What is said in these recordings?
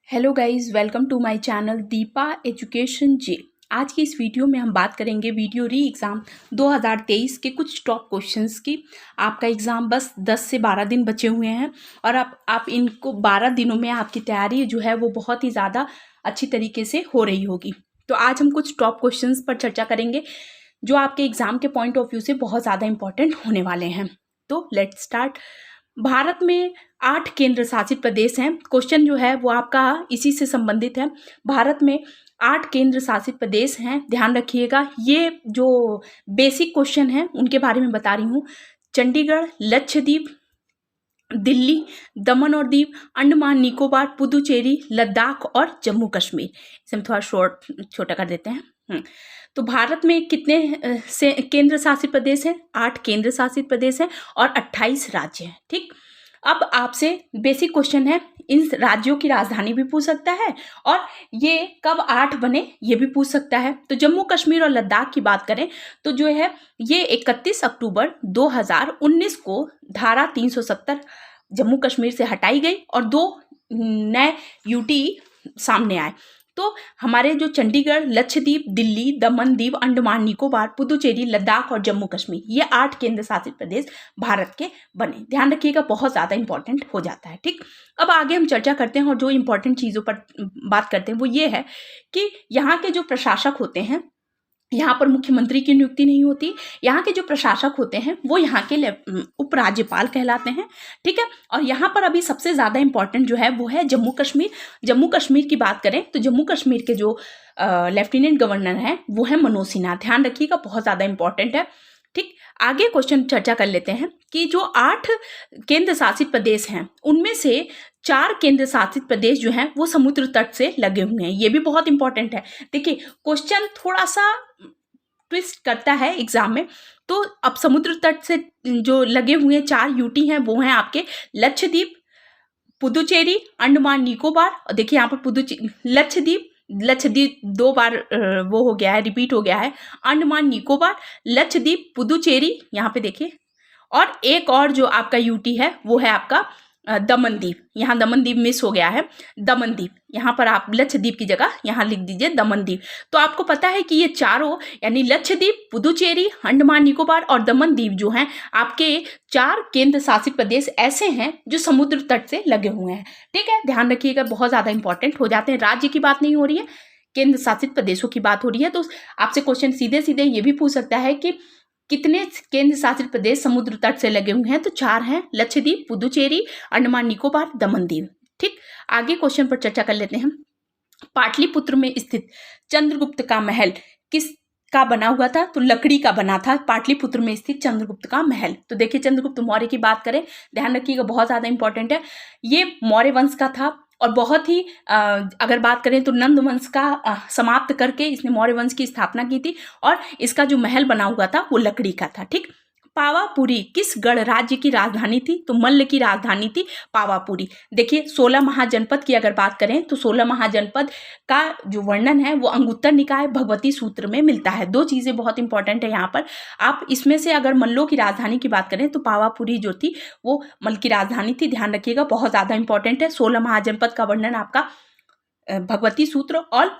Hello guys, welcome to my channel Deepa education J. आज की इस वीडियो में हम बात करेंगे वीडियो री एग्ज़ाम 2023 के कुछ टॉप क्वेश्चंस की। आपका एग्ज़ाम बस 10 से 12 दिन बचे हुए हैं और आप इनको 12 दिनों में आपकी तैयारी जो है वो बहुत ही ज़्यादा अच्छी तरीके से हो रही होगी। तो आज हम कुछ टॉप क्वेश्चंस पर चर्चा करेंगे जो आपके एग्ज़ाम के पॉइंट ऑफ व्यू से बहुत ज़्यादा इंपॉर्टेंट होने वाले हैं। तो लेट्स स्टार्ट। भारत में 8 केंद्र शासित प्रदेश हैं। क्वेश्चन जो है वो आपका इसी से संबंधित है। भारत में 8 केंद्र शासित प्रदेश हैं, ध्यान रखिएगा। ये जो बेसिक क्वेश्चन हैं उनके बारे में बता रही हूँ। चंडीगढ़, लक्षद्वीप, दिल्ली, दमन और दीव, अंडमान निकोबार, पुदुचेरी, लद्दाख और जम्मू कश्मीर। इसे हम थोड़ा छोटा कर देते हैं। तो भारत में कितने से केंद्र शासित प्रदेश हैं? 8 केंद्र शासित प्रदेश हैं और 28 राज्य हैं। ठीक, अब आपसे बेसिक क्वेश्चन है, इन राज्यों की राजधानी भी पूछ सकता है और ये कब 8 बने ये भी पूछ सकता है। तो जम्मू कश्मीर और लद्दाख की बात करें तो जो है ये 31 अक्टूबर 2019 को धारा 370 जम्मू कश्मीर से हटाई गई और 2 नए यूटी सामने आए। तो हमारे जो चंडीगढ़, लक्षद्वीप, दिल्ली, दमन, दीव, अंडमान निकोबार, पुदुचेरी, लद्दाख और जम्मू कश्मीर, ये 8 केंद्र शासित प्रदेश भारत के बने। ध्यान रखिएगा, बहुत ज़्यादा इंपॉर्टेंट हो जाता है। ठीक, अब आगे हम चर्चा करते हैं और जो इंपॉर्टेंट चीज़ों पर बात करते हैं वो ये है कि यहाँ के जो प्रशासक होते हैं, यहाँ पर मुख्यमंत्री की नियुक्ति नहीं होती। यहाँ के जो प्रशासक होते हैं वो यहाँ के उपराज्यपाल कहलाते हैं। ठीक है, और यहाँ पर अभी सबसे ज़्यादा इंपॉर्टेंट जो है वो है जम्मू कश्मीर। जम्मू कश्मीर की बात करें तो जम्मू कश्मीर के जो लेफ्टिनेंट गवर्नर हैं वो है मनोज सिन्हा। ध्यान रखिएगा, बहुत ज़्यादा इंपॉर्टेंट है। ठीक, आगे क्वेश्चन चर्चा कर लेते हैं कि जो 8 केंद्र शासित प्रदेश हैं उनमें से 4 केंद्र शासित प्रदेश जो हैं वो समुद्र तट से लगे हुए हैं। ये भी बहुत इंपॉर्टेंट है। देखिए, क्वेश्चन थोड़ा सा ट्विस्ट करता है एग्जाम में। तो अब समुद्र तट से जो लगे हुए 4 यूटी हैं वो हैं आपके लक्षद्वीप, पुदुचेरी, अंडमान निकोबार। और देखिए यहाँ पर लक्षद्वीप 2 बार वो हो गया है, रिपीट हो गया है। अंडमान निकोबार, लक्षद्वीप, पुदुचेरी, यहाँ पे देखिए। और एक और जो आपका यूटी है वो है आपका दमनदीप। यहाँ दमनदीप मिस हो गया है, दमनदीप। यहाँ पर आप लक्षद्वीप की जगह यहाँ लिख दीजिए दमनदीप। तो आपको पता है कि ये चारों यानी लक्षद्वीप, पुदुचेरी, अंडमान निकोबार और दमनदीप जो हैं आपके 4 केंद्र शासित प्रदेश ऐसे हैं जो समुद्र तट से लगे हुए हैं। ठीक है, ध्यान रखिएगा, बहुत ज़्यादा इंपॉर्टेंट हो जाते हैं। राज्य की बात नहीं हो रही है, केंद्र शासित प्रदेशों की बात हो रही है। तो आपसे क्वेश्चन सीधे सीधे ये भी पूछ सकता है कि कितने केंद्र शासित प्रदेश समुद्र तट से लगे हुए हैं? तो 4 हैं, लक्षद्वीप, पुदुचेरी, अंडमान निकोबार, दमनदीव। ठीक, आगे क्वेश्चन पर चर्चा कर लेते हैं। पाटलिपुत्र में स्थित चंद्रगुप्त का महल किस का बना हुआ था? तो लकड़ी का बना था पाटलिपुत्र में स्थित चंद्रगुप्त का महल। तो देखिए, चंद्रगुप्त मौर्य की बात करें, ध्यान रखिएगा, बहुत ज़्यादा इंपॉर्टेंट है। ये मौर्य वंश का था और बहुत ही अगर बात करें तो नंद वंश का समाप्त करके इसने मौर्य वंश की स्थापना की थी और इसका जो महल बना हुआ था वो लकड़ी का था। ठीक, पावापुरी किस गढ़ राज्य की राजधानी थी? तो मल्ल की राजधानी थी पावापुरी। देखिए, 16 महाजनपद की अगर बात करें तो 16 महाजनपद का जो वर्णन है वो अंगुत्तर निकाय भगवती सूत्र में मिलता है। 2 चीज़ें बहुत इंपॉर्टेंट है यहाँ पर। आप इसमें से अगर मल्लों की राजधानी की बात करें तो पावापुरी जो थी वो मल्ल की राजधानी थी। ध्यान रखिएगा, बहुत ज़्यादा इंपॉर्टेंट है। 16 महाजनपद का वर्णन आपका भगवती सूत्र और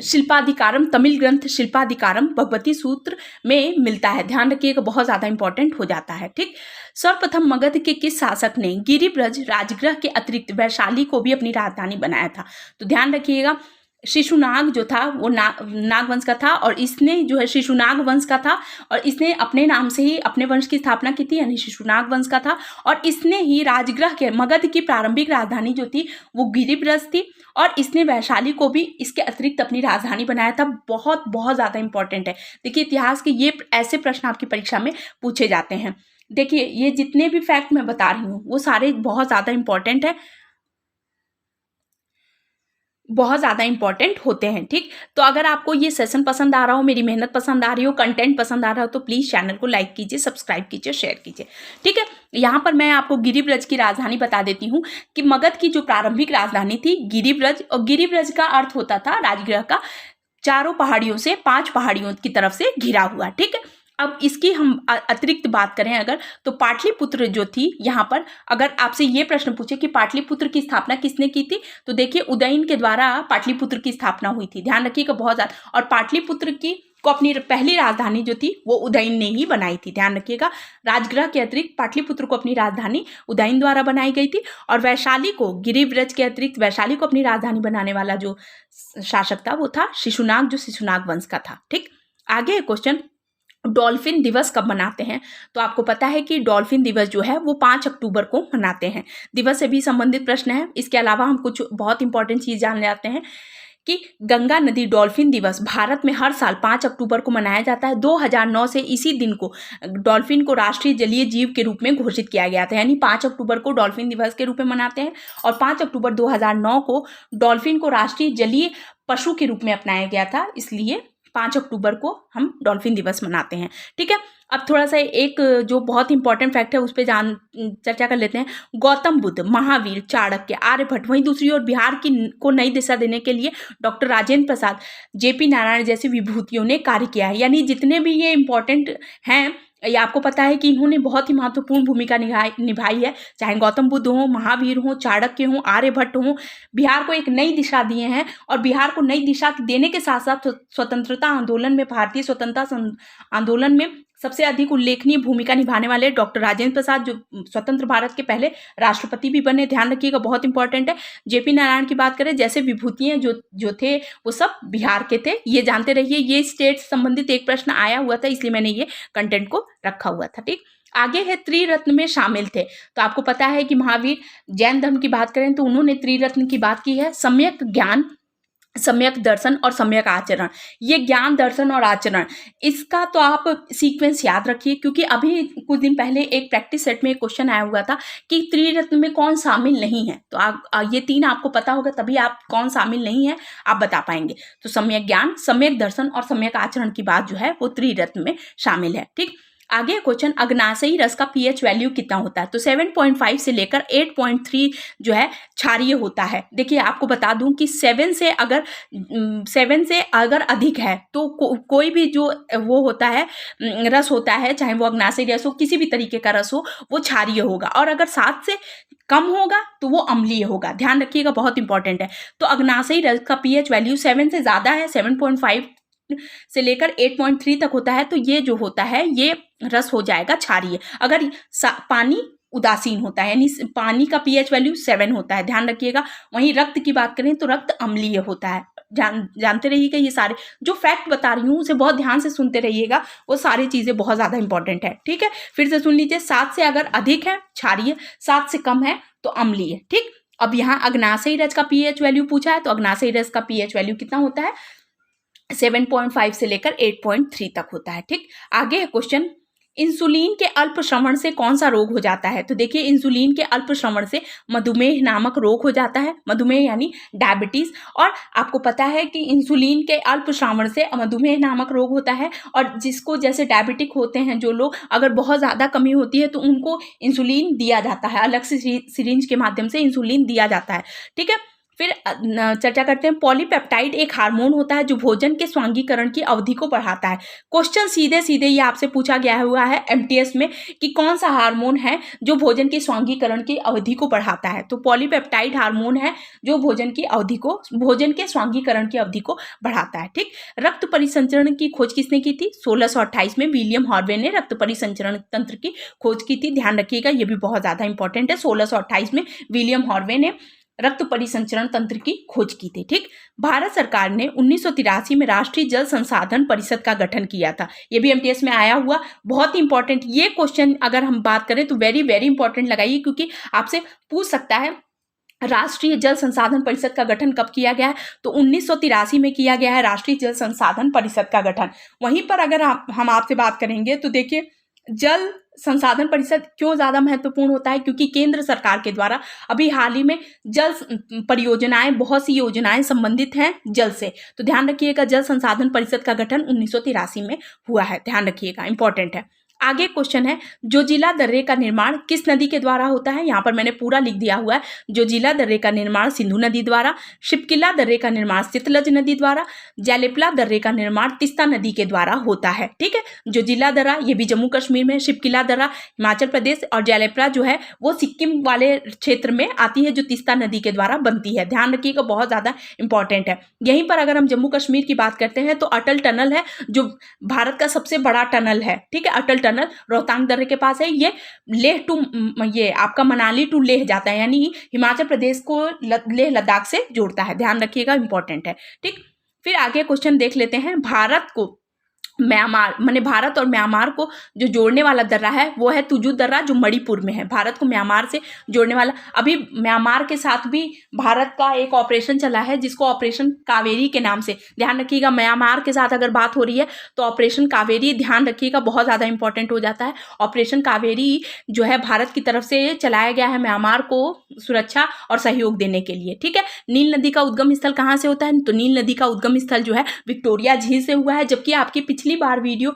शिल्पाधिकारम, तमिल ग्रंथ शिल्पाधिकारम भगवती सूत्र में मिलता है। ध्यान रखिएगा, बहुत ज़्यादा इंपॉर्टेंट हो जाता है। ठीक, सर्वप्रथम मगध के किस शासक ने गिरिब्रज राजगृह के अतिरिक्त वैशाली को भी अपनी राजधानी बनाया था? तो ध्यान रखिएगा, शिशुनाग जो था वो नाग वंश का था और इसने जो है शिशुनाग वंश का था और इसने अपने नाम से ही अपने वंश की स्थापना की थी, यानी शिशुनाग वंश का था। और इसने ही राजगृह के मगध की प्रारंभिक राजधानी जो थी वो गिरिब्रज थी और इसने वैशाली को भी इसके अतिरिक्त अपनी राजधानी बनाया था। बहुत बहुत ज़्यादा इंपॉर्टेंट है। देखिए, इतिहास के ये ऐसे प्रश्न आपकी परीक्षा में पूछे जाते हैं। देखिए, ये जितने भी फैक्ट मैं बता रही हूँ वो सारे बहुत ज़्यादा इंपॉर्टेंट है, बहुत ज़्यादा इंपॉर्टेंट होते हैं। ठीक, तो अगर आपको ये सेशन पसंद आ रहा हो, मेरी मेहनत पसंद आ रही हो, कंटेंट पसंद आ रहा हो तो प्लीज़ चैनल को लाइक कीजिए, सब्सक्राइब कीजिए, शेयर कीजिए। ठीक है, यहाँ पर मैं आपको गिरिब्रज की राजधानी बता देती हूँ कि मगध की जो प्रारंभिक राजधानी थी गिरिब्रज, और गिरिब्रज का अर्थ होता था राजगृह का चारों पहाड़ियों से 5 पहाड़ियों की तरफ से घिरा हुआ। ठीक है, अब इसकी हम अतिरिक्त बात करें अगर, तो पाटलिपुत्र जो थी, यहाँ पर अगर आपसे ये प्रश्न पूछे कि पाटलिपुत्र की स्थापना किसने की थी, तो देखिए उदयन के द्वारा पाटलिपुत्र की स्थापना हुई थी। ध्यान रखिएगा बहुत ज़्यादा। और पाटलिपुत्र की को अपनी पहली राजधानी जो थी वो उदयन ने ही बनाई थी। ध्यान रखिएगा, राजगृह के अतिरिक्त पाटलिपुत्र को अपनी राजधानी उदयन द्वारा बनाई गई थी। और वैशाली को, गिरिव्रज के अतिरिक्त वैशाली को अपनी राजधानी बनाने वाला जो शासक था वो था शिशुनाग, जो शिशुनाग वंश का था। ठीक, आगे क्वेश्चन, डॉल्फिन दिवस कब मनाते हैं? तो आपको पता है कि डॉल्फिन दिवस जो है वो 5 अक्टूबर को मनाते हैं। दिवस से भी संबंधित प्रश्न है। इसके अलावा हम कुछ बहुत इंपॉर्टेंट चीज़ जान लेते हैं कि गंगा नदी डॉल्फिन दिवस भारत में हर साल 5 अक्टूबर को मनाया जाता है। 2009 से इसी दिन को डॉल्फिन को राष्ट्रीय जलीय जीव के रूप में घोषित किया गया था, यानी 5 अक्टूबर को डॉल्फिन दिवस के रूप में मनाते हैं। और 5 अक्टूबर 2009 को डॉल्फिन को राष्ट्रीय जलीय पशु के रूप में अपनाया गया था, इसलिए 5 अक्टूबर को हम डॉल्फिन दिवस मनाते हैं। ठीक है, अब थोड़ा सा एक जो बहुत इंपॉर्टेंट फैक्ट है उस पर चर्चा कर लेते हैं। गौतम बुद्ध, महावीर, चाणक्य, आर्यभट्ट, वहीं दूसरी ओर बिहार को नई दिशा देने के लिए डॉक्टर राजेंद्र प्रसाद, जेपी नारायण जैसी विभूतियों ने कार्य किया है। यानी जितने भी ये इंपॉर्टेंट हैं, ये आपको पता है कि इन्होंने बहुत ही महत्वपूर्ण भूमिका निभाई है। चाहे गौतम बुद्ध हो, महावीर हो, चाणक्य हो, आर्यभट्ट हो, बिहार को एक नई दिशा दिए हैं। और बिहार को नई दिशा देने के साथ साथ स्वतंत्रता आंदोलन में, भारतीय स्वतंत्रता आंदोलन में सबसे अधिक उल्लेखनीय भूमिका निभाने वाले डॉक्टर राजेंद्र प्रसाद, जो स्वतंत्र भारत के पहले राष्ट्रपति भी बने। ध्यान रखिएगा, बहुत इंपॉर्टेंट है। जेपी नारायण की बात करें, जैसे विभूतियां जो थे वो सब बिहार के थे। ये जानते रहिए, ये स्टेट संबंधित एक प्रश्न आया हुआ था, इसलिए मैंने ये कंटेंट को रखा हुआ था। ठीक, आगे है त्रिरत्न में शामिल थे। तो आपको पता है कि महावीर, जैन धर्म की बात करें तो उन्होंने त्रिरत्न की बात की है। सम्यक ज्ञान, सम्यक दर्शन और सम्यक आचरण। ये ज्ञान, दर्शन और आचरण, इसका तो आप सीक्वेंस याद रखिए, क्योंकि अभी कुछ दिन पहले एक प्रैक्टिस सेट में एक क्वेश्चन आया हुआ था कि त्रिरत्न में कौन शामिल नहीं है। तो ये 3 आपको पता होगा, तभी आप कौन शामिल नहीं है आप बता पाएंगे। तो सम्यक ज्ञान, सम्यक दर्शन और सम्यक आचरण की बात जो है वो त्रिरत्न में शामिल है। ठीक, आगे क्वेश्चन, अग्नाशयी रस का पीएच वैल्यू कितना होता है? तो 7.5 से लेकर 8.3 जो है क्षारीय होता है। देखिए आपको बता दूं कि 7 से अगर अधिक है तो कोई भी जो वो होता है रस होता है, चाहे वो अग्नाशयी रस हो, किसी भी तरीके का रस हो, वो क्षारीय होगा। और अगर 7 से कम होगा तो वो अम्लीय होगा। ध्यान रखिएगा, बहुत इंपॉर्टेंट है। तो अग्नाशयी रस का पीएच वैल्यू 7 से ज़्यादा है, 7.5 से लेकर 8.3 तक होता है, तो ये जो होता है ये रस हो जाएगा क्षारीय। अगर पानी उदासीन होता है, यानी पानी का पीएच वैल्यू 7 होता है, ध्यान रखिएगा। वहीं रक्त की बात करें तो रक्त अम्लीय होता है। जानते रहिएगा, ये सारे जो फैक्ट बता रही हूँ उसे बहुत ध्यान से सुनते रहिएगा, वो सारी चीज़ें बहुत ज़्यादा इंपॉर्टेंट है। ठीक है, फिर से सुन लीजिए, 7 से अगर अधिक है क्षारीय, 7 से कम है तो अम्लीय। ठीक, अब यहाँ अग्नाशयी रस का पीएच वैल्यू पूछा है, तो अग्नाशयी रस का पीएच वैल्यू कितना होता है? 7.5 से लेकर 8.3 तक होता है। ठीक, आगे है क्वेश्चन, इंसुलिन के अल्प श्रवण से कौन सा रोग हो जाता है? तो देखिए, इंसुलिन के अल्प श्रवण से मधुमेह नामक रोग हो जाता है। मधुमेह यानी डायबिटीज। और आपको पता है कि इंसुलिन के अल्प श्रवण से मधुमेह नामक रोग होता है। और जिसको जैसे डायबिटिक होते हैं जो लोग, अगर बहुत ज़्यादा कमी होती है तो उनको इंसुलिन दिया जाता है, अलग से सिरिंज के माध्यम से इंसुलिन दिया जाता है। ठीक है, फिर चर्चा करते हैं, पॉलीपेप्टाइड एक हार्मोन होता है जो भोजन के स्वांगीकरण की अवधि को बढ़ाता है। क्वेश्चन सीधे सीधे ये आपसे पूछा गया हुआ है एमटीएस में कि कौन सा हार्मोन है जो भोजन के स्वांगीकरण की अवधि को बढ़ाता है? तो पॉलीपेप्टाइड हार्मोन है जो भोजन के स्वांगीकरण की अवधि को बढ़ाता है। ठीक, रक्त परिसंचरण की खोज किसने की थी? 1628 में विलियम हार्वे ने रक्त परिसंचरण तंत्र की खोज की थी। ध्यान रखिएगा, ये भी बहुत ज्यादा इंपॉर्टेंट है। 1628 में विलियम हार्वे ने रक्त परिसंचरण तंत्र की खोज की थी। ठीक, भारत सरकार ने 1983 में राष्ट्रीय जल संसाधन परिषद का गठन किया था। ये भी एमटीएस में आया हुआ, बहुत इंपॉर्टेंट ये क्वेश्चन अगर हम बात करें तो वेरी वेरी इंपॉर्टेंट लगाइए, क्योंकि आपसे पूछ सकता है राष्ट्रीय जल संसाधन परिषद का गठन कब किया गया है? तो 1983 में किया गया है राष्ट्रीय जल संसाधन परिषद का गठन। वहीं पर अगर हम आपसे बात करेंगे तो देखिए, जल संसाधन परिषद क्यों ज़्यादा महत्वपूर्ण होता है? क्योंकि केंद्र सरकार के द्वारा अभी हाल ही में जल परियोजनाएं, बहुत सी योजनाएं संबंधित हैं जल से। तो ध्यान रखिएगा, जल संसाधन परिषद का गठन 1983 में हुआ है। ध्यान रखिएगा, इंपॉर्टेंट है। आगे क्वेश्चन है, जोजिला दर्रे का निर्माण किस नदी के द्वारा होता है? यहाँ पर मैंने पूरा लिख दिया हुआ है। जोजिला दर्रे का निर्माण सिंधु नदी द्वारा, शिपकिला दर्रे का निर्माण सतलज नदी द्वारा, जैलेपला दर्रे का निर्माण तीस्ता नदी के द्वारा होता है। ठीक है, जोजिला दर्रा ये भी जम्मू कश्मीर में, शिपकिला दर्रा हिमाचल प्रदेश और जैलेपला जो है वो सिक्किम वाले क्षेत्र में आती है, जो तीस्ता नदी के द्वारा बनती है। ध्यान रखिएगा, बहुत ज़्यादा इंपॉर्टेंट है। यहीं पर अगर हम जम्मू कश्मीर की बात करते हैं तो अटल टनल है, जो भारत का सबसे बड़ा टनल है। ठीक है, अटल टनल रोहतांग दर्रे के पास है। ये लेह टू, ये आपका मनाली टू लेह जाता है, यानी हिमाचल प्रदेश को लेह लद्दाख से जोड़ता है। ध्यान रखिएगा, इंपॉर्टेंट है। ठीक, फिर आगे क्वेश्चन देख लेते हैं। भारत को म्यांमार, माने भारत और म्यांमार को जो जोड़ने वाला दर्रा है वो है तुजू दर्रा, जो मणिपुर में है। भारत को म्यांमार से जोड़ने वाला, अभी म्यांमार के साथ भी भारत का एक ऑपरेशन चला है जिसको ऑपरेशन कावेरी के नाम से, ध्यान रखिएगा, म्यांमार के साथ अगर बात हो रही है तो ऑपरेशन कावेरी, ध्यान रखिएगा, बहुत ज़्यादा इंपॉर्टेंट हो जाता है। ऑपरेशन कावेरी जो है भारत की तरफ से चलाया गया है म्यांमार को सुरक्षा और सहयोग देने के लिए। ठीक है, नील नदी का उद्गम स्थल कहाँ से होता है? तो नील नदी का उद्गम स्थल जो है विक्टोरिया झील से हुआ है। जबकि आपकी पिछली बार वीडियो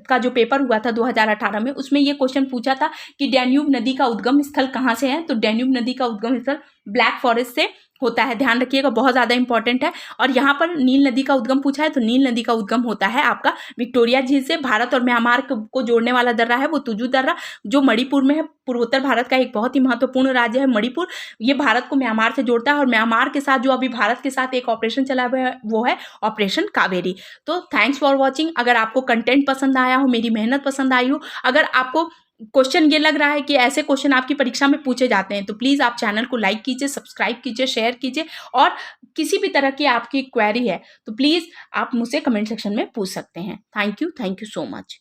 का जो पेपर हुआ था 2018 में, उसमें ये क्वेश्चन पूछा था कि डैन्यूब नदी का उद्गम स्थल कहाँ से है? तो डैन्यूब नदी का उद्गम स्थल ब्लैक फॉरेस्ट से होता है। ध्यान रखिएगा, बहुत ज़्यादा इंपॉर्टेंट है। और यहाँ पर नील नदी का उद्गम पूछा है तो नील नदी का उद्गम होता है आपका विक्टोरिया झील से। भारत और म्यांमार को जोड़ने वाला दर्रा है वो तुजू दर्रा, जो मणिपुर में है। पूर्वोत्तर भारत का एक बहुत ही महत्वपूर्ण राज्य है मणिपुर। ये भारत को म्यांमार से जोड़ता है और म्यांमार के साथ जो अभी भारत के साथ एक ऑपरेशन चला हुआ है वो है ऑपरेशन कावेरी। तो थैंक्स फॉर वॉचिंग। अगर आपको कंटेंट पसंद आया हो, मेरी मेहनत पसंद आई हो, अगर आपको क्वेश्चन ये लग रहा है कि ऐसे क्वेश्चन आपकी परीक्षा में पूछे जाते हैं, तो प्लीज़ आप चैनल को लाइक कीजिए, सब्सक्राइब कीजिए, शेयर कीजिए। और किसी भी तरह की आपकी क्वेरी है तो प्लीज़ आप मुझसे कमेंट सेक्शन में पूछ सकते हैं। Thank you so much.